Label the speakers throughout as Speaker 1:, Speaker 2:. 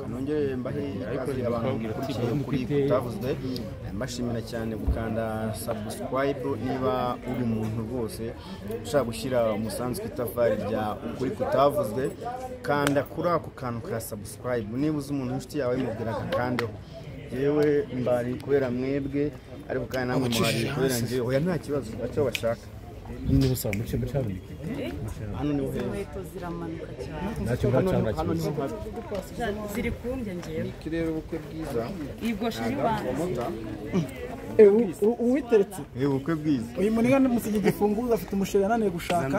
Speaker 1: nongere mbahe ikaze abantu kuri kutavuzwe mbashimira cyane gukanda subscribe niba uri umuntu rwose ushaka gushyira umusanzu kw'itafari rya ukuri kutavuzwe kanda kuri ako kantu ka subscribe niba uzi umuntu inshuti yawe mubwira akandeho yewe mbari kubera mwebwe ariko kandi namwe mwari kubera ngewe oya nta kibazo bacyo bashaka
Speaker 2: ni busa mu cyumba cyabo
Speaker 1: hano niho heza
Speaker 3: inkweto ziramanuka cyane
Speaker 2: ntacyo bacanga
Speaker 1: hano niho
Speaker 3: ziri kundya ngewe
Speaker 1: ikirere ubukwe bwiza
Speaker 3: igosha y'ubanza
Speaker 4: uwiteretse
Speaker 1: ubukwe bwiza
Speaker 4: uyu muniga musige igifunguzo afite umusheri yananiye gushaka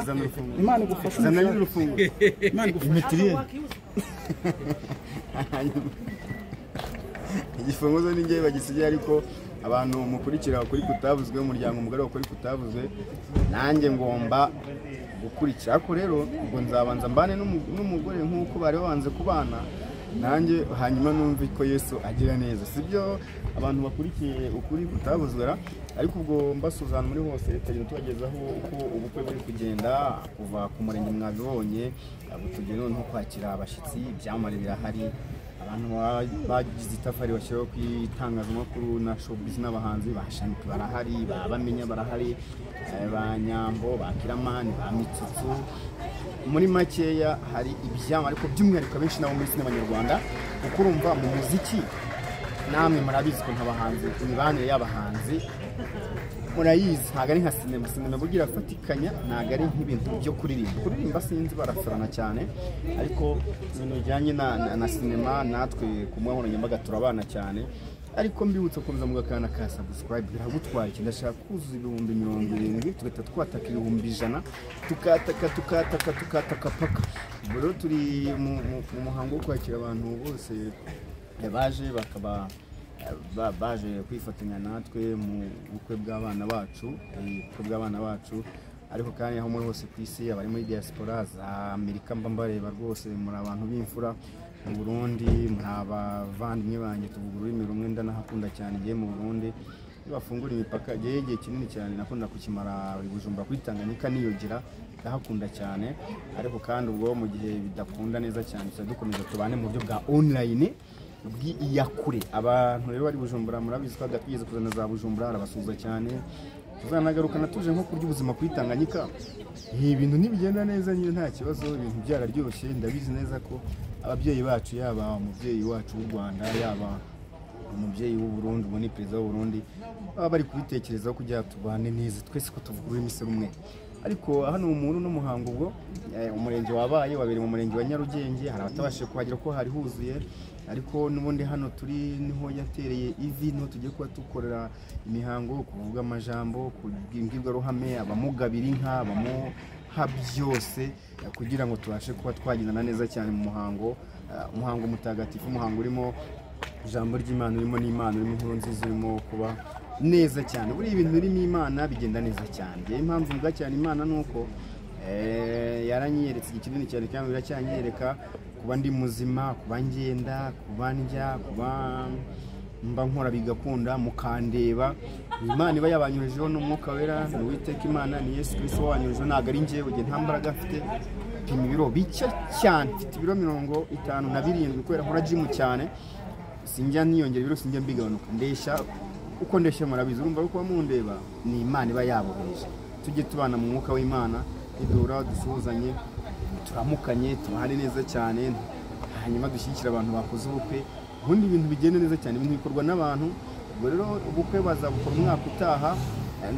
Speaker 4: Imana igufashe
Speaker 1: zana y'urufunguzo
Speaker 4: Imana igufashe
Speaker 1: igifunguzo ni ngewe bagisigaye ariko abantu mukurikira kuri kutavuzwe umuryango umugore kuri kutavuzwe nanjye ngomba gukurikira ko rero ubwo nzabanza mbane n'umugore nk'uko bari babanze kubana nanjye hanyuma numva ko Yesu agira neza sibyo abantu bakurikiye ukuri kutavuzwe ariko ubwo mbasuzana muri hose tugenda tubagezaho uko ubukwe buri kugenda kuva ku murenge mwabibonye tugenda no kwakira abashyitsi ibyamare birahari abantu bagize itafari bashyiraho ku itangazamakuru na showbiz n'abahanzi bashanika barahari bamenya barahari ba Nyambo ba Kiramani ba Mitsutsu muri makeya hari ibyama ariko by'umwihariko benshi nabo muri sinema nyarwanda kuko urumva mu muziki namwe murabizi ko ntabahanzi imibanire y'abahanzi murayizi ntago ari nka sinema bugira afatikanya ntago ari nk'ibintu byo kuririmba sinzi barasorana cyane ariko ibintu bijyanye na sinema natwe ku nkoranyambaga turabana cyane ariko mbibutsa komeza mugakana ka subscribe biragutwara iki ndashaka kuzuza 70,000 tugahita twataka 100,000 tukataka paka bro turi mu muhango wo kwakira abantu bose baje bakaba baje kwifatanya natwe mu bukwe bw'abana bacu ariko kandi aho muri hose ku isi abari muri diaspora za Amerika mbareba rwose muri abantu b'imfura mu Burundi muri abavandimwe banjye tuvuga ururimi rumwe ndanahakunda cyane igihe mu Burundi bafungura imipaka igihe kinini cyane nakunda kukimara Bujumbura kuri Tanganyika niyogera ndahakunda cyane ariko kandi ubwo mu gihe bidakunda neza cyane dukomeza tubane mu buryo bwa online bw'iyakure abantu rero bari Bujumbura murabizi ko agapigeze kuzana za Bujumbura arabasuza cyane tuzanagarukana tuje nko kurya ubuzima kwitanganyika ibintu nibigenda neza nyine nta kibazo ibintu byararyoshye ndabizi neza ko ababyeyi bacu yaba umubyeyi wacu w'u Rwanda yaba umubyeyi w'u Burundi ubone perezida w'u Burundi baba bari kubitekerezaho kugira tubane neza twese ko tuvuga ururimi rumwe ariko hano umuntu n'umuhango ubwo umurenge wabereye mu murenge wa Nyarugenge hari abatabashije kuhagera ko hari huzuye ariko nubundi hano turi niho yatereye ivi no tugiye kuba tukorera imihango kuvuga amajambo kubwirwa ruhame abamugabira inka abamuha byose kugira ngo tubashe kuba twagendana neza cyane mu umuhango mutagatifu umuhango urimo ijambo ry'Imana urimo n'Imana urimo inkuru nziza urimo kuba neza cyane buri ibintu birimo Imana bigenda neza cyane impamvu mvuga cyane Imana nuko yaranyeretse ikinini cyane kandi biracyanyereka kuba ndi muzima kuba ngenda kuba ndya kuba mba nkora bigakunda mukandeba Imana iba yabanyujeho n'umwuka wera n'Uwiteka Imana ni Yesu Kristo wanyujeho ntago ari njyewe nge nta mbaraga mfite pima ibiro bike cyane mfite ibiro 57 kubera nkora gym cyane sinjya niyongera ibiro sinjya mbigabanuka ndeshya uko ndeshya murabizi urumva uko mundeba ni Imana iba yaboheje tujye tubana mu mwuka w'Imana idura dusuhuzanye turamukanye tubane neza cyane hanyuma dushyigikira abantu bakoze ubukwe ubundi ibintu bigenda neza cyane ibintu bikorwa n'abantu ubwo rero ubukwe bazabukora umwaka utaha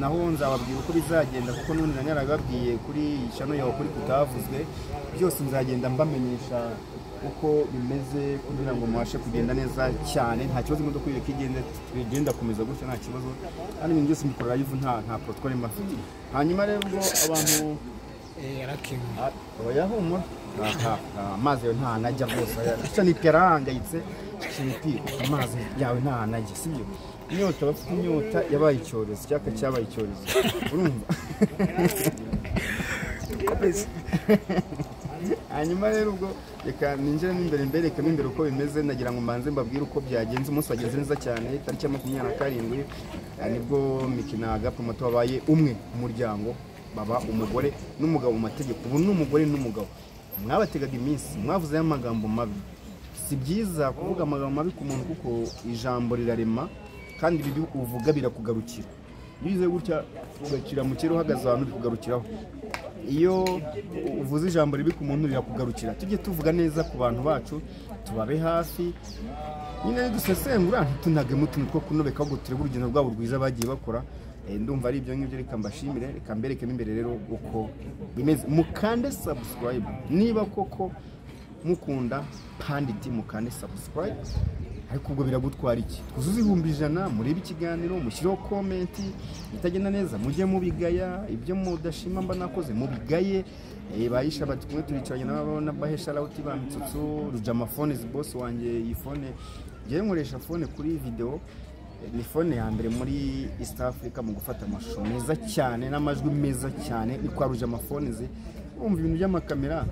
Speaker 1: naho nzababwira uko bizagenda kuko n'undi narababwiye kuri channel yawe kuri kutavuzwe byose nzagenda mbamenyesha uko bimeze kugira ngo mubashe kugenda neza cyane nta kibazo imodoka ireke igenda komeza gutyo nta kibazo kandi ibintu byose mbikora live nta protocole mafite hanyuma rero abantu
Speaker 4: yarakenga
Speaker 1: oyahumura amazi yo nta najya rwose icyo ni perangayitse kintu amazi yawe nta najya sibyo inyota bafite inyota yabaye icyorezo cyaka cyabaye icyorezo urumva hanyuma rero ubwo reka ninjire n'imbere mberekamo imbere uko bimeze nagira ngo mbanze mbabwire uko byagenze umunsi wagenze neza cyane tariki ya 27 nibwo Mikinaga promoter wabaye umwe umuryango baba umugore n'umugabo mu mategeko ubu n'umugore n'umugabo mwabategaga iminsi mwavuze amagambo mabi si byiza kuvuga amagambo mabi ku muntu kuko ijambo rirarema kandi ibyo uvuga birakugarukira iyo uze gutya ugakira mu kirere uhagaze ahantu bikugarukiraho iyo uvuze ijambo ribi ku muntu rirakugarukira tujye tuvuga neza ku bantu bacu tubabe hafi nyine dusesengura ntitunage mu tuntu two kunobeka ahubwo turebe urugendo rwabo rwiza bagiye bakora ndumva ari ibyo ngibyo reka mbashimire reka mbereke imbere rero uko bimeze mukande subscribe niba koko mukunda Pandit mukande subscribe ariko ubwo biragutwara iki twuzuze 100 murebe ikiganiro mushyiraho comment itagenda neza mujye mubigaya ibyo mudashima mba nakoze mubigaye bayisha bati kumwe turicaranye n'abana bahesha rawuti bamitsutsu rujama phone boss wanje iyi phone ngiye nkoresha phone kuri video ni phone ya mbere muri East Africa mu gufata amashusho meza cyane n'amajwi meza cyane ni kwa rujama phone ze umva ibintu by'amakamera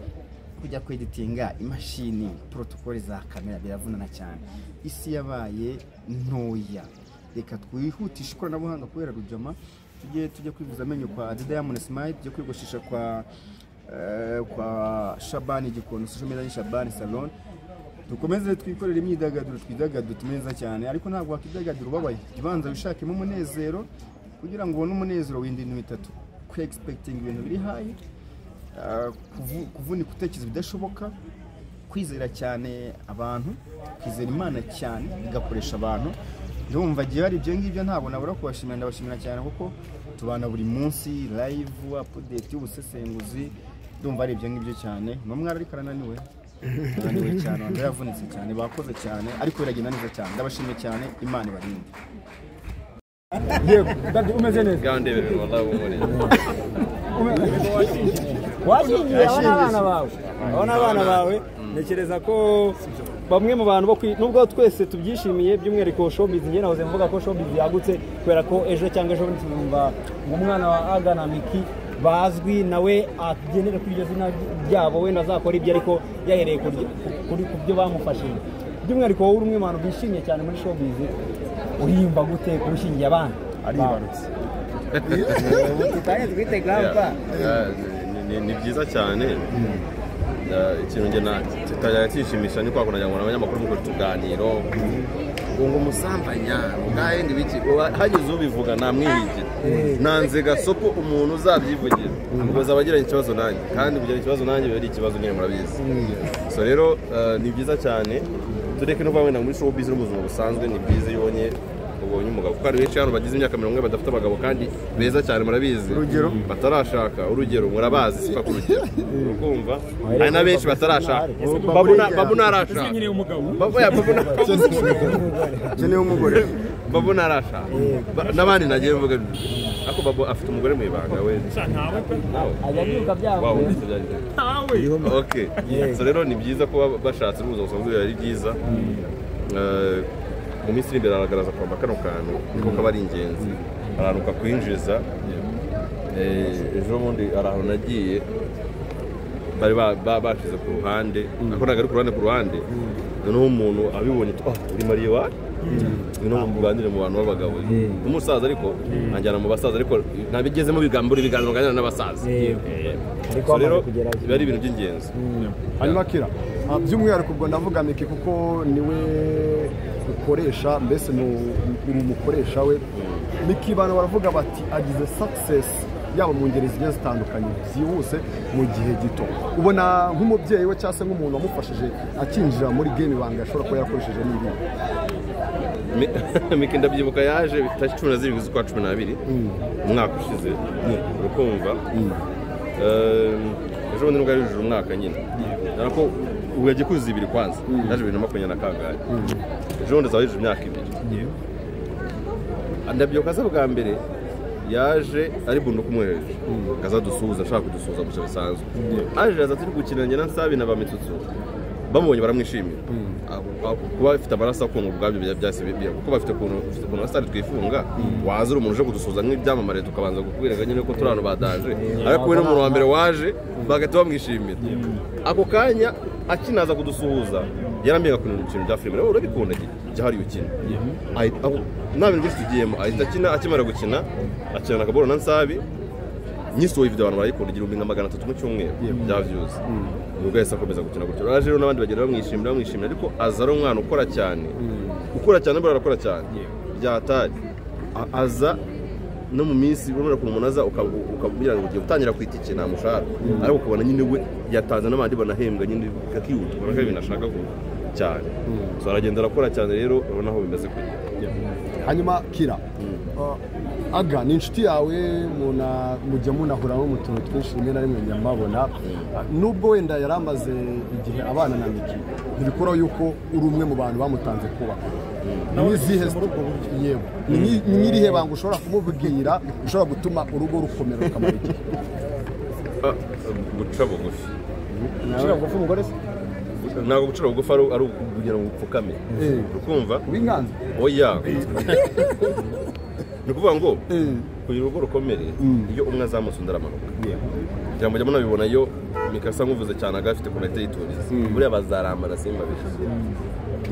Speaker 1: kujya kweditinga imashini protocol za kamera biravunana cyane isi yabaye ntoya reka twihutisha ikoranabuhanga kubera rujama tujye kwivuza amenyo kwa Diamond Smile tujye kwigoshisha kwa Shabani Gikono social media Shabani Salon dukomeze twikorera imyidagaduro twidagaduro tumeza cyane ariko ntabwo wakidagaduro ubabaye kibanza wishakemo umunezero kugira ngo ubone umunezero w'indintu bitatu ku expecting ibintu biri high kuvunika utekereza bidashoboka kwizera cyane abantu kwizera Imana cyane bigakoresha abantu ndumva gihe hari ibyo ngibyo ntabwo nabura kubashimira ndabashimira cyane kuko tubana buri munsi live update y'ubusesenguzi ndumva ari ibyo ngibyo cyane n'umwara ariko arananiwe cyane wanda yavunitse cyane bakoze cyane ariko biragenda neza cyane ndabashimiye cyane Imana ibarinde
Speaker 4: yego kandi umeze neza
Speaker 5: gandebere wallahi umureye
Speaker 4: washingiye abana bawe ntekereza ko bamwe mu bantu nubwo twese tubyishimiye by'umwihariko showbiz njye nahoze mvuga ko showbiz yagutse kubera ko ejo cyangwa ejo ntibumva umwana wa Aga na Miki bazwi nawe agendere kuri iryo zina ryabo wenda azakora ibyo ariko yahereye kuri byo bamufashije by'umwihariko wowe uri umwe mu bantu bishimye cyane muri showbiz uriyumva gute kurushingiye abana
Speaker 1: aribarutse
Speaker 5: ni byiza cyane ikintu njye tutajya kishimisha ni kwa kunagira ngo abanyamakuru mukora tuganiro ngo umusambanya ubwaye ndibiki hagize ubivuga namwihigire nanze gasopo umuntu uzabyivugira mugoza abagiranye ikibazo nanjye kandi kugira ikibazo nanjye biba ari ikibazo nyine murabizi so rero ni byiza cyane tureke no kwamena muri showbiz no muzima busanzwe ni byiza yonye ubonye umugabo kuko ari benshi hano bagize imyaka 40 badafite abagabo kandi beza cyane murabizi
Speaker 1: urugero
Speaker 5: batarashaka urugero murabazi sifa ku rugero ukumva hari na benshi batarashaka babuna arashaka babuna arashaka n'abandi nagiye mvuga ako babo afite umugore mu ibanga we
Speaker 4: ajabyuka byabo
Speaker 5: okay so rero ni byiza ko bashatse ubuzo busanzwe ari byiza mu minsi imbere aragaragaza kwamba kano kantu niko kaba ari ingenzi aranuka kwinjiza ejo bundi araho nagiye bari bashize ku ruhande ako nagari ku ruhande noneho umuntu abibonye uri Mariye wa no muganire mu bantu b'abagabo n'umusaza ariko anjyana mu basaza ariko nabigezemo ibiganiro ganira n'abasaza ariko rero biba ari ibintu by'ingenzi
Speaker 6: hanyuma kira by'umwihariko ubwo ndavuga Miki kuko niwe ukoresha mbese umukoresha we Miki bana baravuga bati agize success yaba mu ngeri zigiye zitandukanye byihuse mu gihe gito ubona nk'umubyeyi we cyangwa se nk'umuntu wamufashije akinjira muri game banga ashobora kuba yakoresheje n'ibindi
Speaker 5: Miki ndabyibuka yaje bitashye 17 z'ukwa 12 umwaka ushize urukumva ejo bundi nubwo ari ujuru umwaka nyine ariko ubu yagiye kuzuza 2 kwanza yaje 2020 kangahe ejo bundi zawe imyaka 2 ndabyibuka se bwa mbere yaje ari bundo kumwereje kazadusuhuza ashaka kudusuhuza gusa bisanzwe aje aza turi gukina njye na Nsabi na Bamitsutsu bamubonye baramwishimira kuba bafite amaraso akunga ubwabyo byase kuko bafite ukuntu basari twifunga wazira umuntu uje kudusuhuza nk'ibyamamare tukabanza kukwereka nyine ko turi hano badaje ariko we n'umuntu wa mbere waje bagahita bamwishimira ako kanya akinaza kudusuhuza yarambiye gakuntu ikintu bya filime rero urabikunda jya hari ukina nta bintu byinshi tugiyemo ahita akimara gukina akina na Kaboro na Nsabi nyisohoye video abantu barayikunda 1300 mu cyumweru bya views nubwo yahise akomeza gukina gutyo rero rero n'abandi bagenda bamwishimira ariko aza ari umwana ukora cyane buriya arakora cyane byatari aza no mu minsi urabona ko umuntu aza ukabwira ngo ugiye gutangira ku itike nta mushahara ariko ukabona nyine we yatanze n'abandi banahembwa nyine kakihuta ubona ko ibintu ashaka cyane so aragenda arakora cyane rero urabona aho bimeze kujya
Speaker 6: hanyuma Kira Aga ni inshuti yawe mujya munahuramo mu tuntu twinshi rimwe na rimwe nyamabona nubwo wenda yari amaze igihe abana na Miki ntibikora yuko uri umwe mu bantu bamutanze kubaka n'izihe yego n'irihe banga ushobora kumubwira ushobora gutuma urugo rukomera rukamara igihe
Speaker 5: guca bugufi
Speaker 4: gucira bugufi umugore se
Speaker 5: ntabwo gucira bugufi ari ukugira ngo upfukame ukumva
Speaker 6: ubinganza
Speaker 5: oya ni ukuvuga ngo kugira urugo rukomere iyo umwe azamutse undi aramanuka kugira ngo mujye munabibona iyo mikasa nk'uvuze cyane agafite konete yituriza buriya bazarambara simba bishize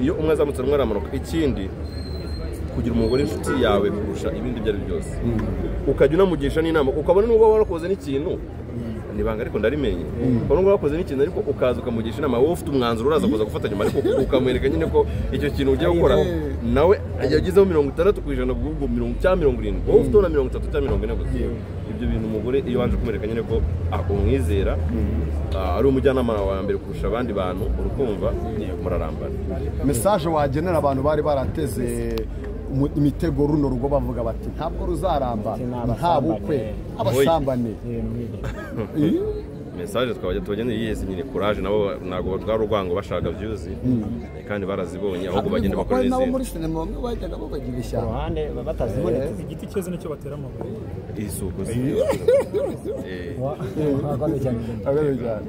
Speaker 5: iyo umwe azamutse umwe aramanuka ikindi kugira umugore inshuti yawe kurusha ibindi ibyo ari byose ukajya unamugisha n'inama ukabona nubwo warakoze n'ikintu nibanga ariko ndarimenye ukabona ngo wakoze n'ikintu ariko ukaza ukamugisha inama wowe ufite umwanzuro uraza kuza gufata nyuma ariko ukamwereka nyine ko icyo kintu ugiye gukora nawe yagizeho 60% ubwo 70 wowe ufite na 30 cyangwa 40 gusa ibyo bintu umugore iyo wanje kumwereka nyine ko umwizera ari umujyanama wa mbere kurusha abandi bantu urukumva murarambana
Speaker 6: message wagenera abantu bari barateze imitego runo rugo bavuga bati ntabwo ruzaramba nta bukwe abasambane
Speaker 5: message twabageneye yese nyine courage nabo nago batwara urwango bashaka views kandi barazibonye ahubwo bagenda bakora
Speaker 6: nabo muri sinema bamwe bajyaga babagira ishyamba
Speaker 4: ruhande batazibonetse
Speaker 2: igiti cyose nicyo batera amabuye
Speaker 5: isuku
Speaker 4: wa cyane
Speaker 6: abere cyane